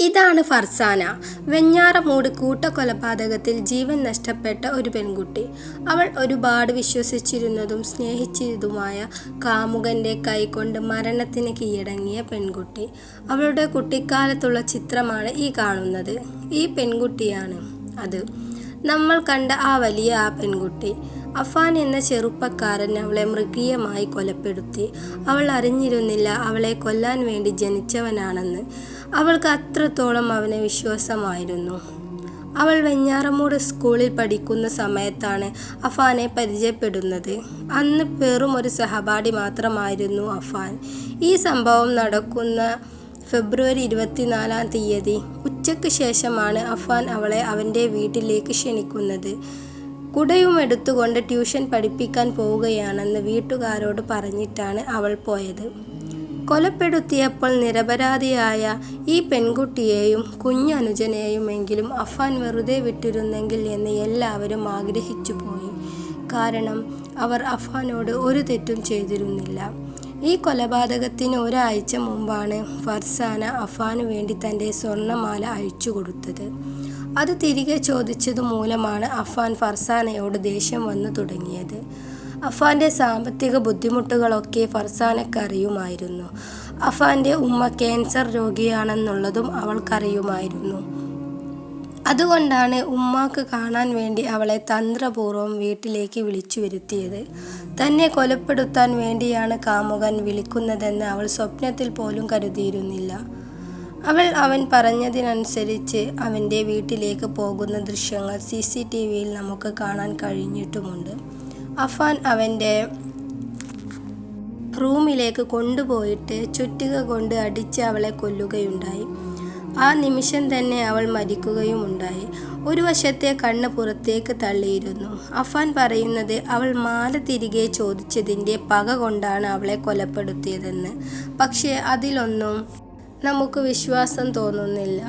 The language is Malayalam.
ഇതാണ് ഫർസാന. വെഞ്ഞാറമൂട് കൂട്ടക്കൊലപാതകത്തിൽ ജീവൻ നഷ്ടപ്പെട്ട ഒരു പെൺകുട്ടി. അവൾ ഒരുപാട് വിശ്വസിച്ചിരുന്നതും സ്നേഹിച്ചതുമായ കാമുകന്റെ കൈകൊണ്ട് മരണത്തിന് കീഴടങ്ങിയ പെൺകുട്ടി. അവളുടെ കുട്ടിക്കാലത്തുള്ള ചിത്രമാണ് ഈ കാണുന്നത്. ഈ പെൺകുട്ടിയാണ് അത്. നമ്മൾ കണ്ട ആ പെൺകുട്ടി. അഫാൻ എന്ന ചെറുപ്പക്കാരൻ അവളെ മൃഗീയമായി കൊലപ്പെടുത്തി. അവൾ അറിഞ്ഞിരുന്നില്ല അവളെ കൊല്ലാൻ വേണ്ടി ജനിച്ചവനാണെന്ന്. അവൾക്ക് അത്രത്തോളം അവനെ വിശ്വാസമായിരുന്നു. അവൾ വെഞ്ഞാറമൂട് സ്കൂളിൽ പഠിക്കുന്ന സമയത്താണ് അഫാനെ പരിചയപ്പെടുന്നത്. അന്ന് വെറും ഒരു സഹപാഠി മാത്രമായിരുന്നു അഫാൻ. ഈ സംഭവം നടക്കുന്ന ഫെബ്രുവരി 24 ഉച്ചയ്ക്ക് ശേഷമാണ് അഫാൻ അവളെ അവൻ്റെ വീട്ടിലേക്ക് ക്ഷണിക്കുന്നത്. കുടയും എടുത്തുകൊണ്ട് ട്യൂഷൻ പഠിപ്പിക്കാൻ പോവുകയാണെന്ന് വീട്ടുകാരോട് പറഞ്ഞിട്ടാണ് അവൾ പോയത്. കൊലപ്പെടുത്തിയപ്പോൾ നിരപരാധിയായ ഈ പെൺകുട്ടിയെയും കുഞ്ഞനുജനെയുമെങ്കിലും അഫാൻ വെറുതെ വിട്ടിരുന്നെങ്കിൽ എന്ന് എല്ലാവരും ആഗ്രഹിച്ചു പോയി. കാരണം അവർ അഫാനോട് ഒരു തെറ്റും ചെയ്തിരുന്നില്ല. ഈ കൊലപാതകത്തിന് ഒരാഴ്ച മുമ്പാണ് ഫർസാന അഫാനു വേണ്ടി തൻ്റെ സ്വർണ്ണമാല അഴിച്ചു കൊടുത്തത്. അത് തിരികെ ചോദിച്ചതു മൂലമാണ് അഫാൻ ഫർസാനയോട് ദേഷ്യം വന്നു തുടങ്ങിയത്. അഫാൻ്റെ സാമ്പത്തിക ബുദ്ധിമുട്ടുകളൊക്കെ ഫർസാനക്കറിയുമായിരുന്നു. അഫാൻ്റെ ഉമ്മ ക്യാൻസർ രോഗിയാണെന്നുള്ളതും അവൾക്കറിയുമായിരുന്നു. അതുകൊണ്ടാണ് ഉമ്മാക്ക് കാണാൻ വേണ്ടി അവളെ തന്ത്രപൂർവ്വം വീട്ടിലേക്ക് വിളിച്ചു വരുത്തിയത്. തന്നെ കൊലപ്പെടുത്താൻ വേണ്ടിയാണ് കാമുകൻ വിളിക്കുന്നതെന്ന് അവൾ സ്വപ്നത്തിൽ പോലും കരുതിയിരുന്നില്ല. അവൻ പറഞ്ഞതിനനുസരിച്ച് അവൻ്റെ വീട്ടിലേക്ക് പോകുന്ന ദൃശ്യങ്ങൾ CCTVയിൽ നമുക്ക് കാണാൻ കഴിഞ്ഞിട്ടുമുണ്ട്. അഫാൻ അവൻ്റെ റൂമിലേക്ക് കൊണ്ടുപോയിട്ട് ചുറ്റിക കൊണ്ട് അടിച്ച് അവളെ കൊല്ലുകയുണ്ടായി. ആ നിമിഷം തന്നെ അവൾ മരിക്കുകയുമുണ്ടായി. ഒരു വശത്തെ കണ്ണ് പുറത്തേക്ക് തള്ളിയിരുന്നു. അഫാൻ പറയുന്നത് അവൾ മാല തിരികെ ചോദിച്ചതിൻ്റെ പക കൊണ്ടാണ് അവളെ കൊലപ്പെടുത്തിയതെന്ന്. പക്ഷേ അതിലൊന്നും നമുക്ക് വിശ്വാസം തോന്നുന്നില്ല.